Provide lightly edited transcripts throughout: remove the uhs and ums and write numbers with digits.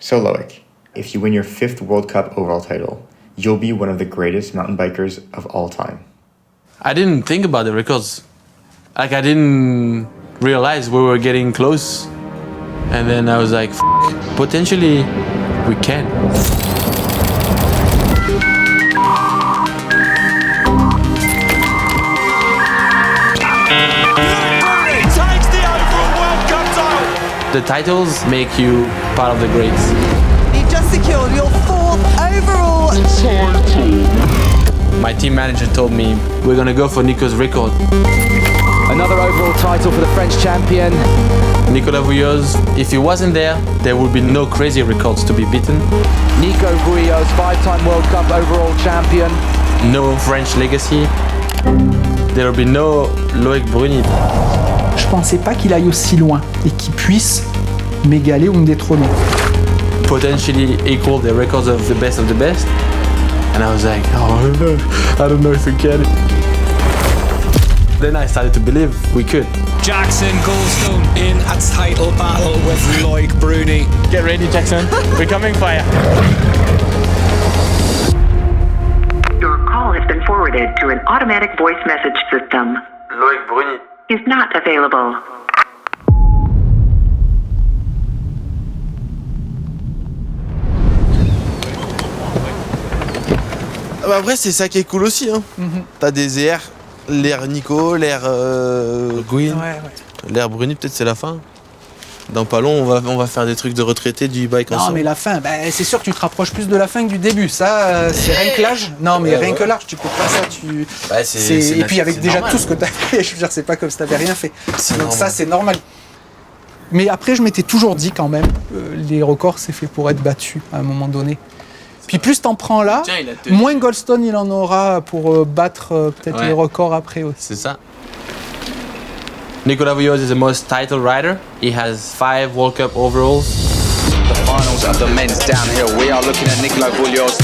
So Loïc, if you win your 5th World Cup overall title, you'll be one of the greatest mountain bikers of all time. I didn't think about the records. Like, I didn't realize we were getting close. And then I was like, potentially we can. Takes the overall World Cup title. The titles make you part of the greats. You've just secured your 4th overall title. My team manager told me we're gonna go for Nico's record. Another overall title for the French champion. Nicolas Vouilloz, if he wasn't there, there would be no crazy records to be beaten. Nico Vouilloz, 5-time World Cup overall champion. No French legacy. There will be no Loïc Bruni. Je pensais pas qu'il aille aussi loin et qu'il puisse m'égaler ou me détrôner. Potentially equal the records of the best. And I was like, I don't know if we can. Then I started to believe we could. Jackson Goldstone in a title battle with Loïc Bruni. Get ready, Jackson. We're coming for you. Your call has been forwarded to an automatic voice message system. Loïc Bruni is not available. Après, c'est ça qui est cool aussi. Hein. T'as des airs, l'air Nico, l'air Gwin, l'air Bruni, peut-être c'est la fin. Dans pas long, on va faire des trucs de retraités du bike ensemble. Non, mais la fin, c'est sûr que tu te rapproches plus de la fin que du début. Ça, c'est rien que l'âge. Non, mais rien que l'âge, tu peux pas ça. Et puis avec déjà tout ce que t'as fait, je veux dire, c'est pas comme si t'avais rien fait. Donc normal. Ça, c'est normal. Mais après, je m'étais toujours dit quand même, les records, c'est fait pour être battu à un moment donné. Puis plus t'en prends là, moins Goldstone il en aura pour battre peut-être les records après aussi. C'est ça. Nicolas Vouilloz is the most title rider. He has 5 World Cup overalls. The finals of the men's downhill. We are looking at Nicolas Vouilloz.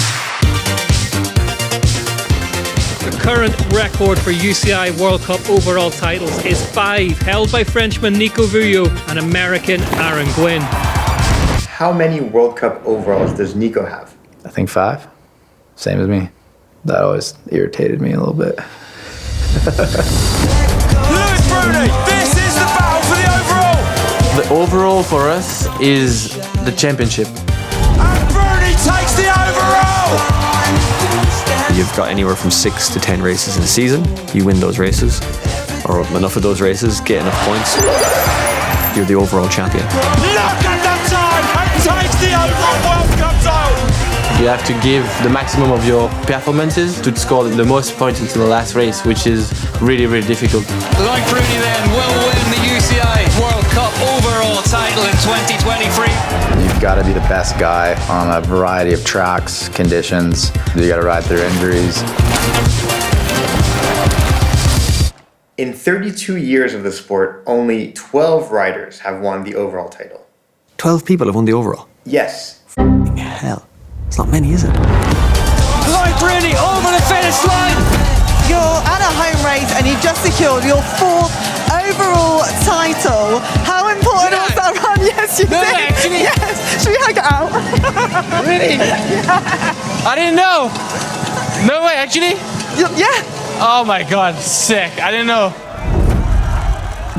The current record for UCI World Cup overall titles is 5, held by Frenchman Nico Vouilloz and American Aaron Gwin. How many World Cup overalls does Nico have? I think 5. Same as me. That always irritated me a little bit. Loïc Bruni, this is the battle for the overall. The overall for us is the championship. And Bruni takes the overall. You've got anywhere from 6 to 10 races in a season. You win those races, or enough of those races, get enough points. You're the overall champion. Look at that time and takes the overall World Cup title. You have to give the maximum of your performances to score the most points until the last race, which is really, really difficult. Loïc Bruni then will win the UCI World Cup overall title in 2023. You've got to be the best guy on a variety of tracks, conditions. You got to ride through injuries. In 32 years of the sport, only 12 riders have won the overall title. 12 people have won the overall? Yes. Hell. It's not many, is it? Loïc Bruni over the finish line. You're at a home race and you've just secured your 4th overall title. How important was that run? Yes, you did. Actually. Yes. Should we hug it out? Really? Yeah. I didn't know. No way, actually? Yeah. Oh my God, sick. I didn't know.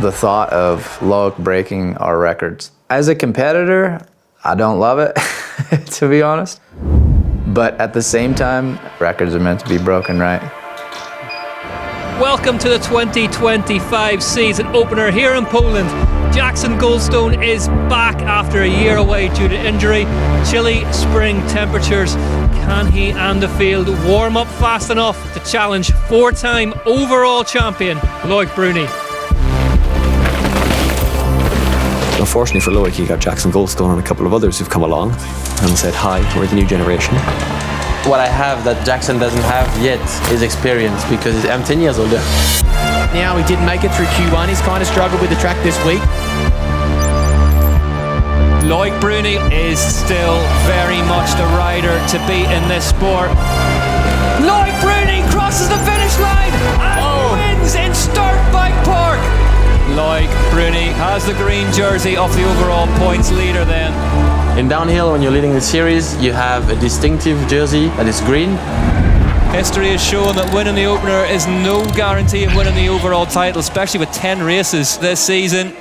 The thought of Loïc breaking our records. As a competitor, I don't love it, to be honest. But at the same time, records are meant to be broken, right? Welcome to the 2025 season opener here in Poland. Jackson Goldstone is back after a year away due to injury. Chilly spring temperatures. Can he and the field warm up fast enough to challenge 4-time overall champion Loïc Bruni? Unfortunately for Loïc, you got Jackson Goldstone and a couple of others who've come along and said, hi, we're the new generation. What I have that Jackson doesn't have yet is experience because I'm 10 years older. Now he didn't make it through Q1. He's kind of struggled with the track this week. Loïc Bruni is still very much the rider to beat in this sport. Loïc Bruni crosses the finish line and wins in Sturt Bike Park. Loïc Bruni has the green jersey of the overall points leader then. In downhill, when you're leading the series, you have a distinctive jersey that is green. History has shown that winning the opener is no guarantee of winning the overall title, especially with 10 races this season.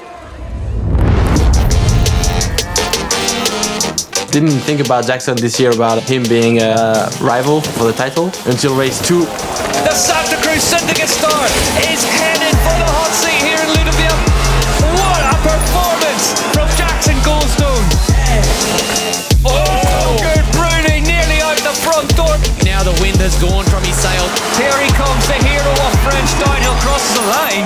Didn't think about Jackson this year about him being a rival for the title until race 2. The Santa Cruz Syndicate star is headed for the hot seat here in Ludovic. What a performance from Jackson Goldstone. Oh, good Bruni, nearly out the front door. Now the wind has gone from his sail. Here he comes, the hero of French downhill, crosses the line.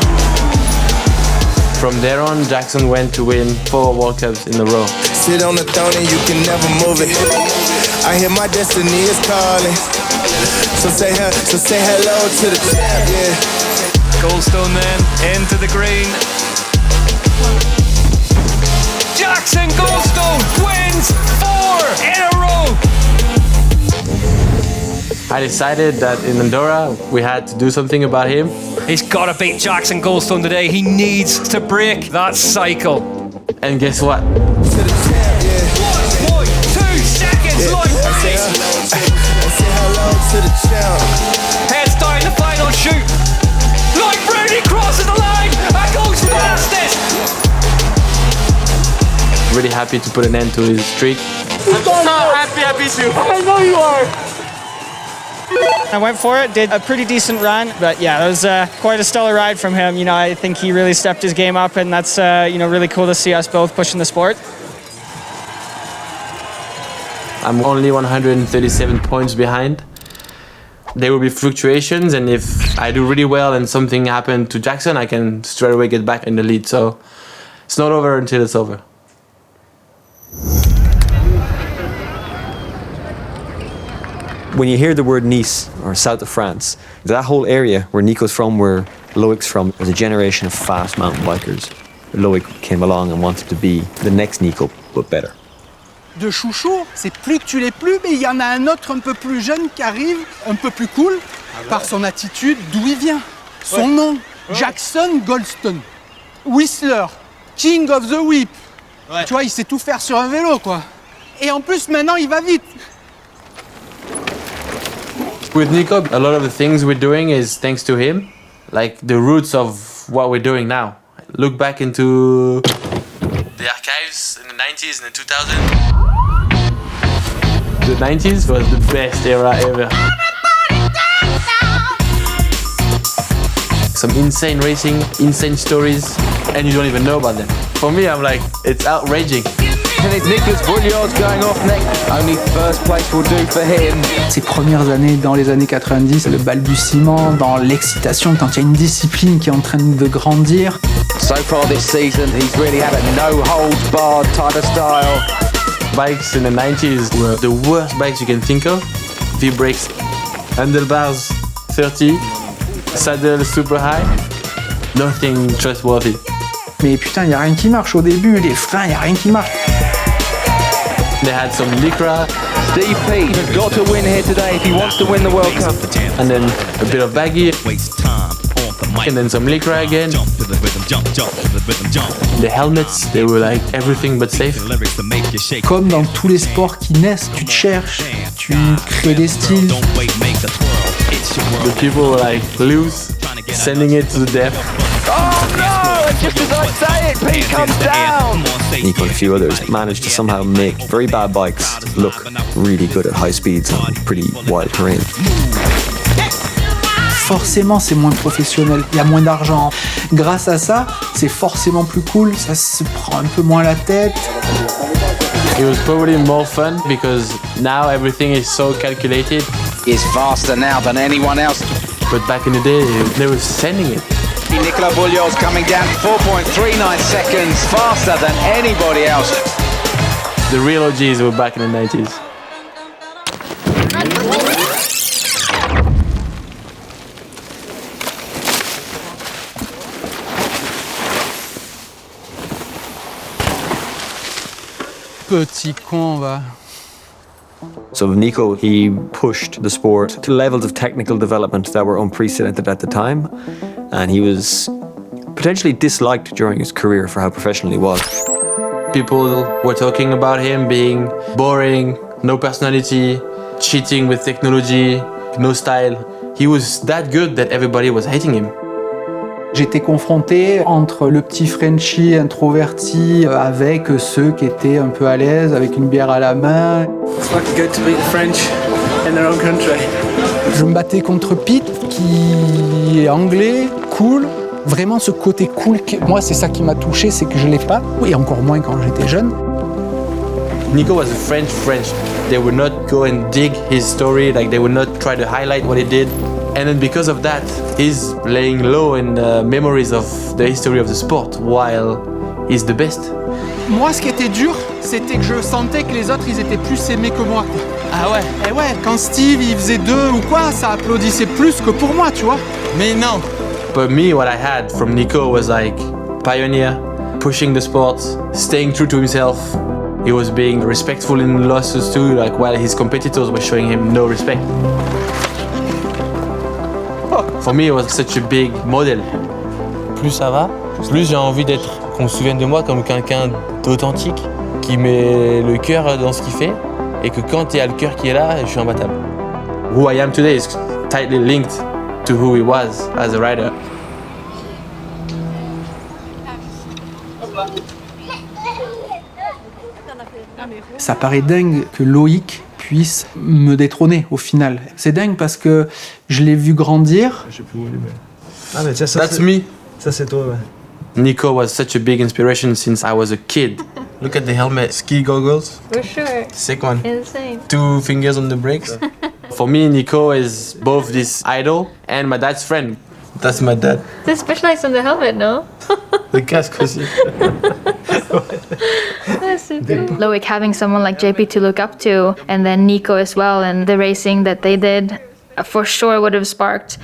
From there on, Jackson went to win 4 World Cups in a row. Sit on the throne and you can never move it. I hear my destiny is calling. So say hello to the champ, yeah. Goldstone then into the green. Jackson Goldstone wins 4 in a row. I decided that in Andorra, we had to do something about him. He's got to beat Jackson Goldstone today. He needs to break that cycle. And guess what? 1.2 seconds, Loïc Bruni. Say hello to the champ. Heads down the final chute. Loïc Bruni crosses the line and goes fastest. Really happy to put an end to his streak. I'm so happy too. I know you are. I went for it, did a pretty decent run, but yeah, that was quite a stellar ride from him. You know, I think he really stepped his game up, and that's really cool to see us both pushing the sport. I'm only 137 points behind. There will be fluctuations, and if I do really well and something happened to Jackson, I can straight away get back in the lead. So it's not over until it's over. When you hear the word Nice, or south of France, that whole area where Nico's from, where Loïc's from, was a generation of fast mountain bikers. Loïc came along and wanted to be the next Nico, but better. De chouchou, c'est plus que tu l'es plus, mais il y en a un autre un peu plus jeune qui arrive, un peu plus cool, par son attitude, d'où il vient. Son nom, Jackson Goldstone. Whistler, King of the Whip. Tu vois, il sait tout faire sur un vélo, quoi. Et en plus, maintenant, il va vite. With Nico, a lot of the things we're doing is thanks to him. Like the roots of what we're doing now. Look back into the archives in the 90s and the 2000s. The 90s was the best era ever. Some insane racing, insane stories, and you don't even know about them. For me, I'm like, it's outraging. And it's Nicolas Vouilloz going off next. Only first place will do for him. Ses premières années dans les années 90, le balbutiement, dans l'excitation quand il y a une discipline qui est en train de grandir. So far this season, he's really had a no-holds-barred type of style. Bikes in the 90s were the worst bikes you can think of. V-brakes, handlebars 30, saddle super high, nothing trustworthy. Mais putain, il n'y a rien qui marche au début, les freins, il n'y a rien qui marche. They had some Lycra. Steve Peat has got to win here today if he wants to win the World Cup. And then a bit of baggy. And then some Lycra again. The helmets, they were like everything but safe. Comme dans tous les sports qui naissent, tu te cherches, tu crées des styles. The people were like loose, sending it to the death. Oh no! Just as I say it, Pete comes down! Nico and a few others managed to somehow make very bad bikes look really good at high speeds on pretty wild terrain. Forcément, c'est moins professionnel, il y a moins d'argent. Grâce à ça, c'est forcément plus cool, ça se prend un peu moins la tête. It was probably more fun because now everything is so calculated. He's faster now than anyone else. But back in the day, they were sending it. Nicolas Vouilloz coming down 4.39 seconds faster than anybody else. The real OGs were back in the 90s. Petit con, va. So Nico, he pushed the sport to levels of technical development that were unprecedented at the time, and he was potentially disliked during his career for how professional he was. People were talking about him being boring, no personality, cheating with technology, no style. He was that good that everybody was hating him. J'étais confronté entre le petit Frenchie introverti avec ceux qui étaient un peu à l'aise, avec une bière à la main. It's fucking good to beat the French in their own country. Je me battais contre Pete, qui est anglais, cool. Vraiment ce côté cool, moi c'est ça qui m'a touché, c'est que je l'ai pas, et encore moins quand j'étais jeune. Nico was French. They would not go and dig his story, like they would not try to highlight what he did. And then because of that, he's laying low in the memories of the history of the sport, while he's the best. Moi, ce qui était dur, c'était que je sentais que les autres, ils étaient plus aimés que moi. Ah ouais? Et ouais, quand Steve, il faisait 2 ou quoi, ça applaudissait plus que pour moi, tu vois. Mais non! But me, what I had from Nico was like pioneer, pushing the sport, staying true to himself. He was being respectful in losses too, like while his competitors were showing him no respect. For me, it was such a big model. Plus ça va, plus j'ai envie qu'on se souvienne de moi comme quelqu'un d'authentique, qui met le cœur dans ce qu'il fait, et que quand il y a le cœur qui est là, je suis imbattable. Who I am today is tightly linked to who he was as a rider. Ça paraît dingue que Loïc puisse me détrôner au final. C'est dingue parce que je l'ai vu grandir. Je sais plus où il est. Ah mais tiens, ça That's me. Ça c'est toi, ouais. Nico was such a big inspiration since I was a kid. Look at the helmet, ski goggles. For sure. Sick one. Insane. 2 fingers on the brakes. For me, Nico is both this idol and my dad's friend. That's my dad. They specialize on the helmet, no? The casque aussi. That's so cool. Loïc having someone like JP to look up to, and then Nico as well, and the racing that they did, for sure would have sparked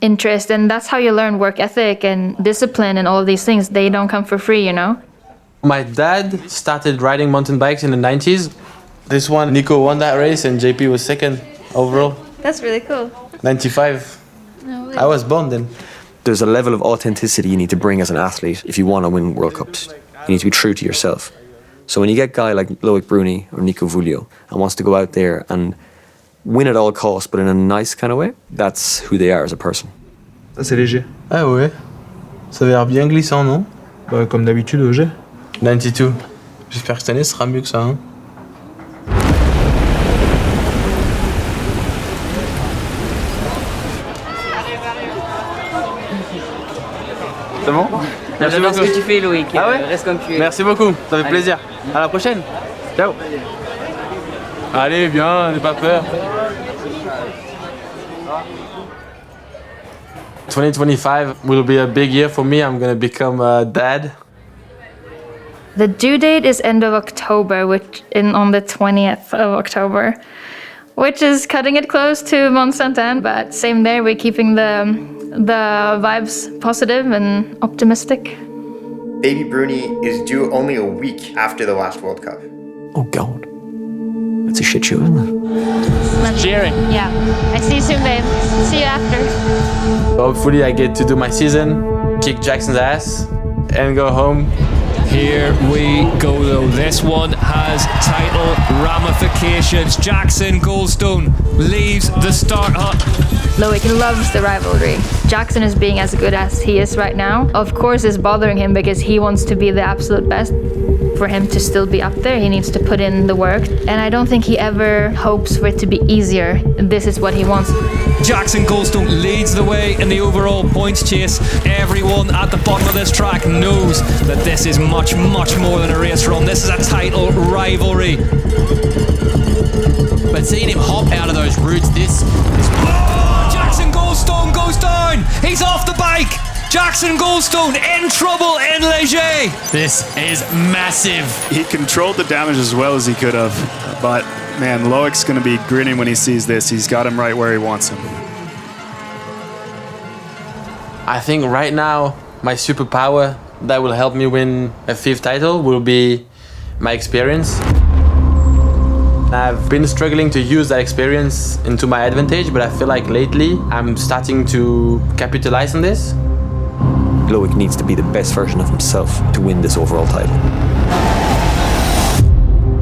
interest. And that's how you learn work ethic and discipline and all of these things. They don't come for free, you know? My dad started riding mountain bikes in the 90s. This one, Nico won that race and JP was second overall. That's really cool. 95. No way. I was born then. There's a level of authenticity you need to bring as an athlete if you want to win World Cups. You need to be true to yourself. So when you get a guy like Loïc Bruni or Nico Vouilloz and wants to go out there and win at all costs, but in a nice kind of way, that's who they are as a person. Ça c'est léger. Ah ouais. Ça a l'air bien glissant, non? Bah, comme d'habitude au jet. 92. J'espère que cette année sera mieux que ça, hein. C'est bon? Merci beaucoup. Ce que tu fais, Loïc. Ah ouais? Reste comme tu es. Merci beaucoup, ça fait plaisir. À la prochaine. Ciao. Allez, viens, n'aie pas peur. 2025 will be a big year for me. I'm gonna become a dad. The due date is end of October, on the 20th of October, which is cutting it close to Mont-Sainte-Anne, but same there, we're keeping the vibes positive and optimistic. Baby Bruni is due only a week after the last World Cup. Oh God. That's a shit show, isn't it? Cheering. Yeah. I see you soon, babe. See you after. Hopefully I get to do my season, kick Jackson's ass, and go home. Here we go though. This one has title ramifications. Jackson Goldstone leaves the start hut. Loïc loves the rivalry. Jackson is being as good as he is right now. Of course it's bothering him because he wants to be the absolute best. For him to still be up there, he needs to put in the work. And I don't think he ever hopes for it to be easier. This is what he wants. Jackson Goldstone leads the way in the overall points chase. Everyone at the bottom of this track knows that this is much, much more than a race run. This is a title rivalry. But seeing him hop out of those roots, Oh, Jackson Goldstone goes down. He's off the bike. Jackson Goldstone in trouble in Léger. This is massive. He controlled the damage as well as he could have, but man, Loic's going to be grinning when he sees this. He's got him right where he wants him. I think right now, my superpower that will help me win a 5th title will be my experience. I've been struggling to use that experience into my advantage, but I feel like lately I'm starting to capitalize on this. Loïc needs to be the best version of himself to win this overall title.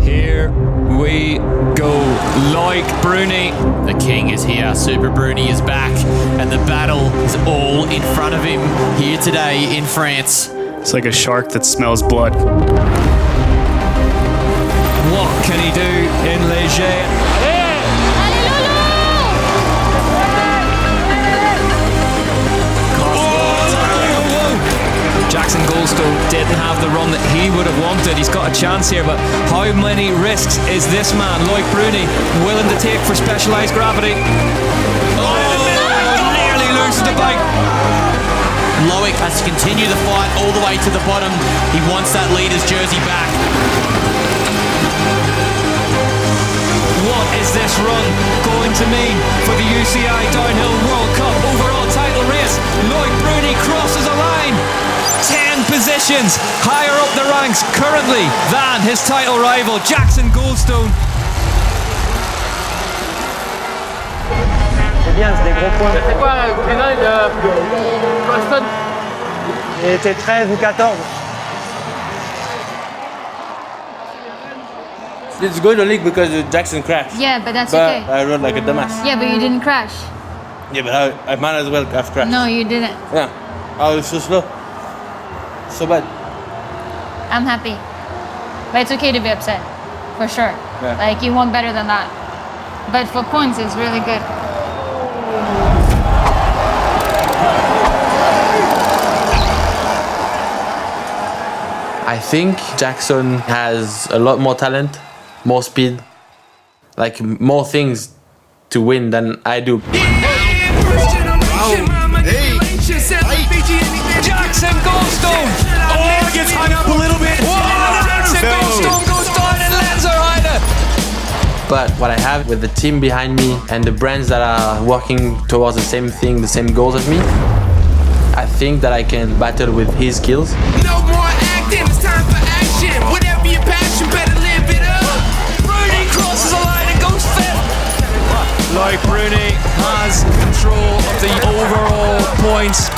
Here we go. Loïc Bruni. The king is here. Super Bruni is back. And the battle is all in front of him here today in France. It's like a shark that smells blood. What can he do in Léger? Jackson Goldstone didn't have the run that he would have wanted. He's got a chance here, but how many risks is this man, Loïc Bruni, willing to take for specialised gravity? Oh, nearly loses the bike. Loïc has to continue the fight all the way to the bottom. He wants that leader's jersey back. What is this run going to mean for the UCI Downhill World Cup overall title race? Loïc Bruni crosses a line. 10 positions higher up the ranks currently than his title rival Jackson Goldstone. C'est bien, c'est des gros points. C'est quoi, Goldstone? Il était 13 ou 14. It's going to league because Jackson crashed. Yeah, but that's okay. I rode like a dumbass. Yeah, but you didn't crash. Yeah, but I might as well have crashed. No, you didn't. Yeah, I was so slow. So bad. I'm happy. But it's okay to be upset. For sure. Yeah. Like, you want better than that. But for points, it's really good. I think Jackson has a lot more talent, more speed, like more things to win than I do. Jackson Goldstone! Oh, gets hung up a little bit. Whoa, Jackson Goldstone goes down and lands her either. But what I have with the team behind me and the brands that are working towards the same thing, the same goals as me, I think that I can battle with his skills. No more acting, it's time for action. Whatever your passion, better live it up. Bruni crosses the line and goes fifth. Loïc Bruni has control of the overall points.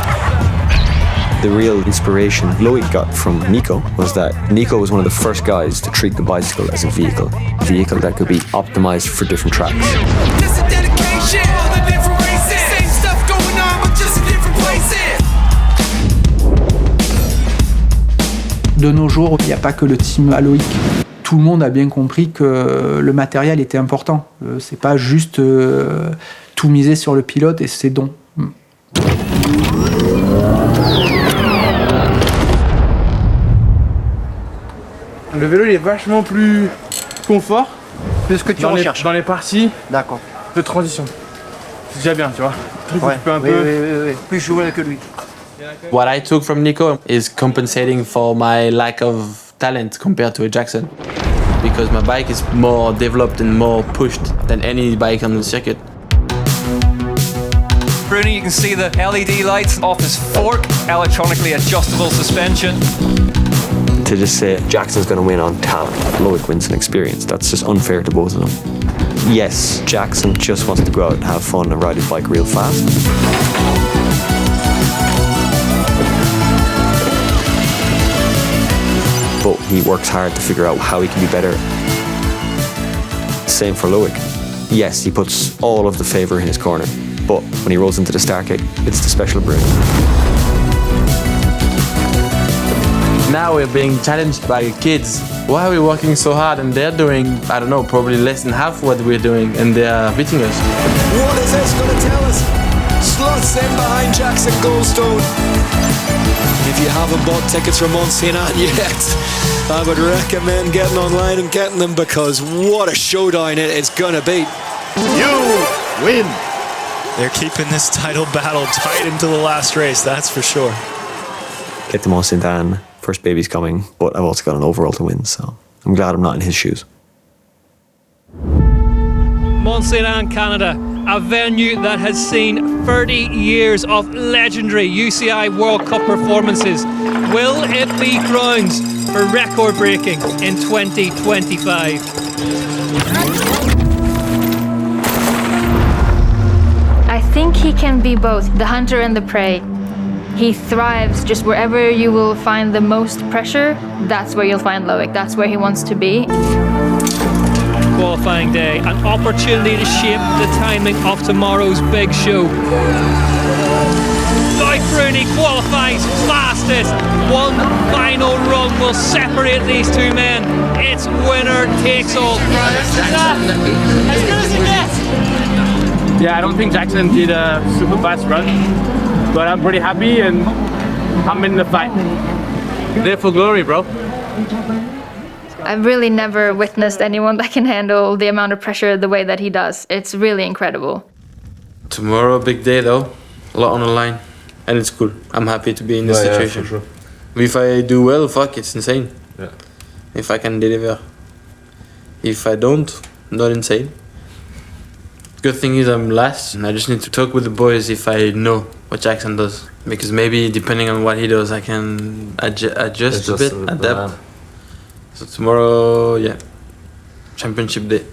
The real inspiration Loïc got from Nico was that Nico was one of the first guys to treat the bicycle as a vehicle that could be optimized for different tracks. Just a dedication, all the different races. Same stuff going on, but just in different places. De nos jours, il n'y a pas que le team à Loïc. Tout le monde a bien compris que le matériel était important. C'est pas juste tout miser sur le pilote et ses dons. Le vélo il est vachement plus confort. C'est ce que tu recherches. Dans les parties D'accord. de transition. C'est déjà bien, tu vois. Ouais. Oui. Plus jouer que lui. What I took from Nico is compensating for my lack of talent compared to a Jackson. Because my bike is more developed and more pushed than any bike on the circuit. Bruni, you can see the LED lights off his fork, electronically adjustable suspension. To just say Jackson's going to win on talent, Loïc wins on experience, that's just unfair to both of them. Yes, Jackson just wants to go out and have fun and ride his bike real fast. But he works hard to figure out how he can be better. Same for Loïc. Yes, he puts all of the favour in his corner, but when he rolls into the start gate, it's the special Bruni. Now we're being challenged by kids. Why are we working so hard and they're doing, I don't know, probably less than half what we're doing and they're beating us. What is this going to tell us? Slots in behind Jackson Goldstone. If you haven't bought tickets for Mont-Sainte-Anne yet, I would recommend getting online and getting them because what a showdown it is going to be. You win. They're keeping this title battle tight into the last race, that's for sure. Get to Mont-Sainte-Anne, first baby's coming, but I've also got an overall to win, so I'm glad I'm not in his shoes. Mont-Sainte-Anne, Canada, a venue that has seen 30 years of legendary UCI World Cup performances. Will it be grounds for record breaking in 2025? I think he can be both the hunter and the prey. He thrives just wherever you will find the most pressure, that's where you'll find Loïc. That's where he wants to be. Qualifying day, an opportunity to shape the timing of tomorrow's big show. Loïc Bruni qualifies fastest. One final run will separate these two men. It's winner takes all. As good as it gets. Yeah, I don't think Jackson did a super fast run, but I'm pretty happy and I'm in the fight. There for glory, bro. I've really never witnessed anyone that can handle the amount of pressure the way that he does. It's really incredible. Tomorrow, big day though. A lot on the line. And it's cool. I'm happy to be in this situation. Yeah, for sure. If I do well, fuck, it's insane. Yeah. If I can deliver. If I don't, not insane. Good thing is I'm last, and I just need to talk with the boys if I know what Jackson does. Because maybe depending on what he does, I can adjust a bit, adapt. So tomorrow, yeah, championship day.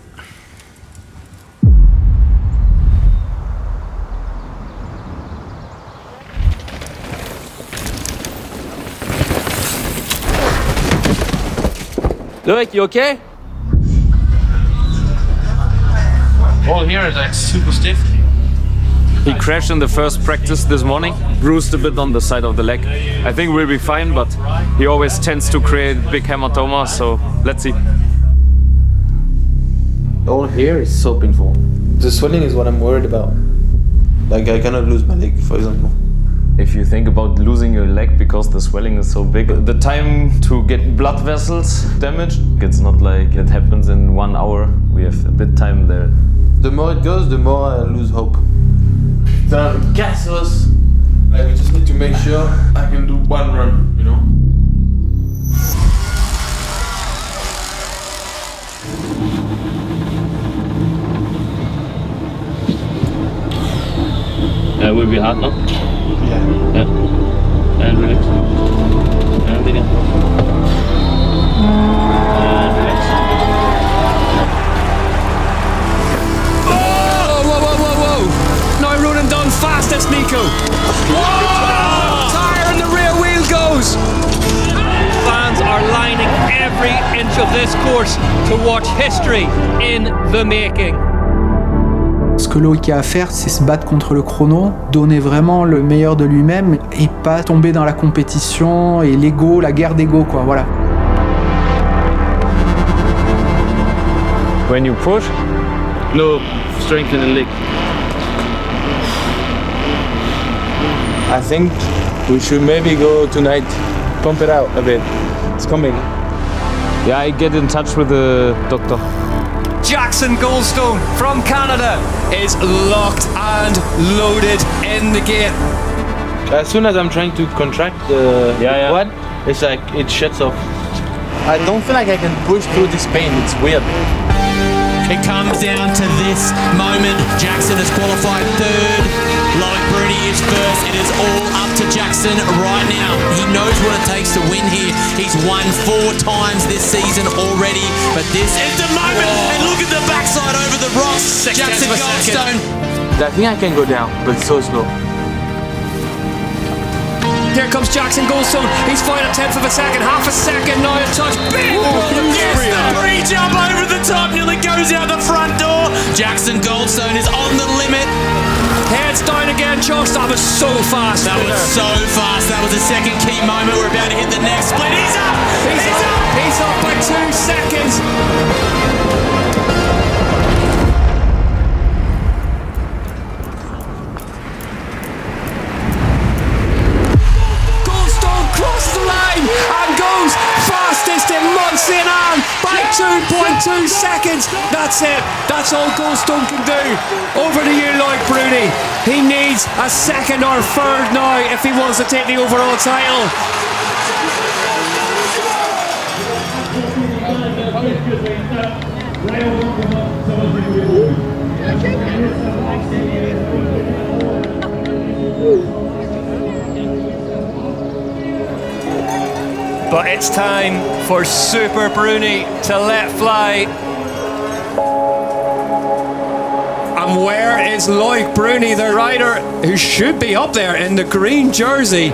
Loïc, you okay? All here is like super stiff. He crashed in the first practice this morning, bruised a bit on the side of the leg. I think we'll be fine, but he always tends to create big hematoma, so let's see. All here is so painful. The swelling is what I'm worried about. Like I cannot lose my leg, for example. If you think about losing your leg because the swelling is so big, the time to get blood vessels damaged, it's not like it happens in 1 hour. We have a bit time there. The more it goes, the more I lose hope. The gas us. Like we just need to make sure I can do one run, you know? That will be hard, no? Yeah. Yeah. And relax. And again. And relax. Oh! Whoa, whoa, whoa, whoa! Now running down fastest, Nico. Whoa! Tire and the rear wheel goes. Fans are lining every inch of this course to watch history in the making. Ce que Loïc a à faire, c'est se battre contre le chrono, donner vraiment le meilleur de lui-même et pas tomber dans la compétition et l'ego, la guerre d'ego, quoi, voilà. When you push, no, strengthen the leg. I think we should maybe go tonight, pump it out a bit. It's coming. Yeah, I get in touch with the doctor. Jackson Goldstone from Canada is locked and loaded in the gate. As soon as I'm trying to contract the quad, it's like it shuts off. I don't feel like I can push through this pain. It's weird. It comes down to this moment. Jackson has qualified third. Loïc Bruni is first. It is all up to Jackson right now. He knows what it takes to win here. He's won 4 times this season already, but this is the moment. And look at the backside over the rocks. Jackson Goldstone. I think I can go down, but it's so slow. Here comes Jackson Goldstone. He's fine a tenth of a second, half a second, now a touch. Big yes, the pre-jump over the top nearly goes out the front door. Jackson Goldstone is on the limit. Heads down again, Josh. That was so fast. That was so fast. That was the second key moment. We're about to hit the next split. He's up! He's up! He's up by 2 seconds. Crosses the line and goes fastest in Mont-Sainte-Anne by 2.2 seconds. That's it. That's all Goldstone can do. Over to you, Loïc Bruni. He needs a second or third now if he wants to take the overall title. But it's time for Super Bruni to let fly. And where is Loïc Bruni, the rider who should be up there in the green jersey.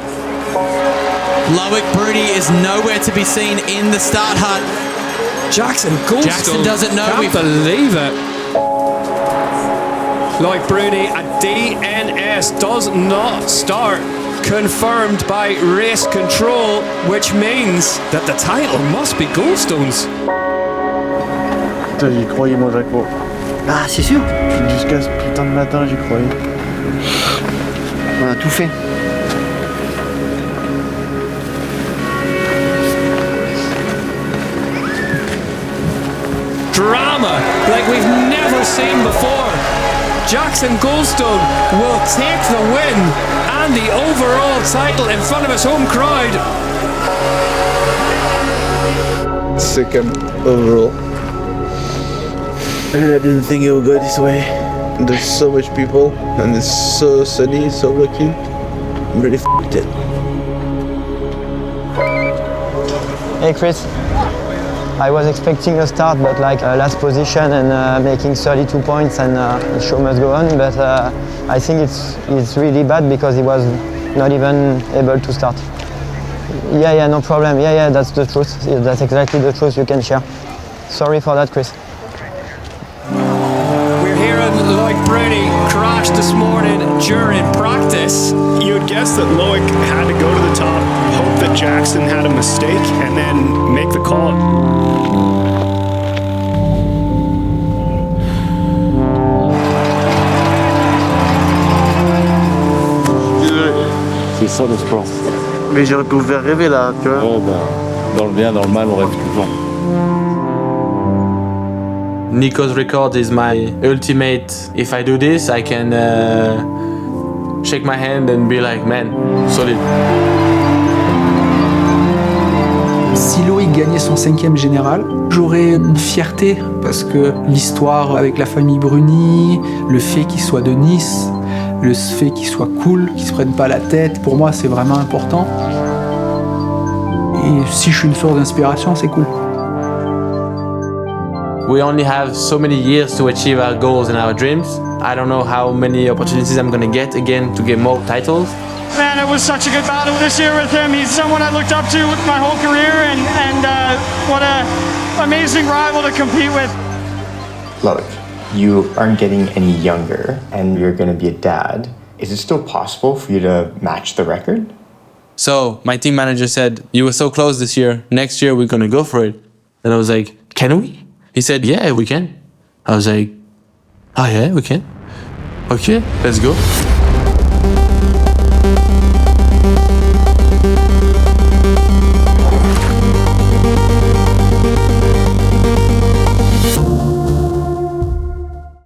Loïc Bruni is nowhere to be seen in the start hut. Jackson Goldstone. Jackson doesn't know. Can't believe it. Loïc Bruni at DNS does not start. Confirmed by race control, which means that the title must be Goldstone's. Putain, j'y croyais, moi, Jaco. Ah, c'est sûr. Jusqu'à ce putain de matin, j'y croyais. On a tout fait. Drama like we've never seen before. Jackson Goldstone will take the win and the overall title in front of his home crowd. Second overall. I didn't think it would go this way. There's so much people and it's so sunny, so lucky. I'm really f***ed it. Hey Chris, I was expecting a start but like last position and making 32 points and the show must go on, but I think it's really bad because he was not even able to start. Yeah, no problem. Yeah, that's the truth. That's exactly the truth you can share. Sorry for that, Chris. We're hearing Loïc Bruni crash this morning during practice. You'd guess that Loïc had to go to the top, hope that Jackson had a mistake, and then make the call. C'est ça le sport. Mais j'aurais pu vous faire rêver là, tu vois. Oh, bah, dans le bien, dans le mal, on rêve tout le temps. Nico's record is my ultimate. If I do this, I can shake my hand and be like, man, solid. Si Loïc gagnait son 5e général, j'aurais une fierté parce que l'histoire avec la famille Bruni, le fait qu'il soit de Nice, le fait qu'il soit cool, qu'il se prenne pas la tête, pour moi c'est vraiment important. Et si je suis une source d'inspiration, c'est cool. We only have so many years to achieve our goals and our dreams. I don't know how many opportunities I'm gonna get again to get more titles. Man, it was such a good battle this year with him. He's someone I looked up to with my whole career, and what an amazing rival to compete with. Look, you aren't getting any younger and you're going to be a dad. Is it still possible for you to match the record? So my team manager said, you were so close this year. Next year, we're gonna go for it. And I was like, can we? He said, yeah, we can. I was like, oh yeah, we can. Okay, let's go.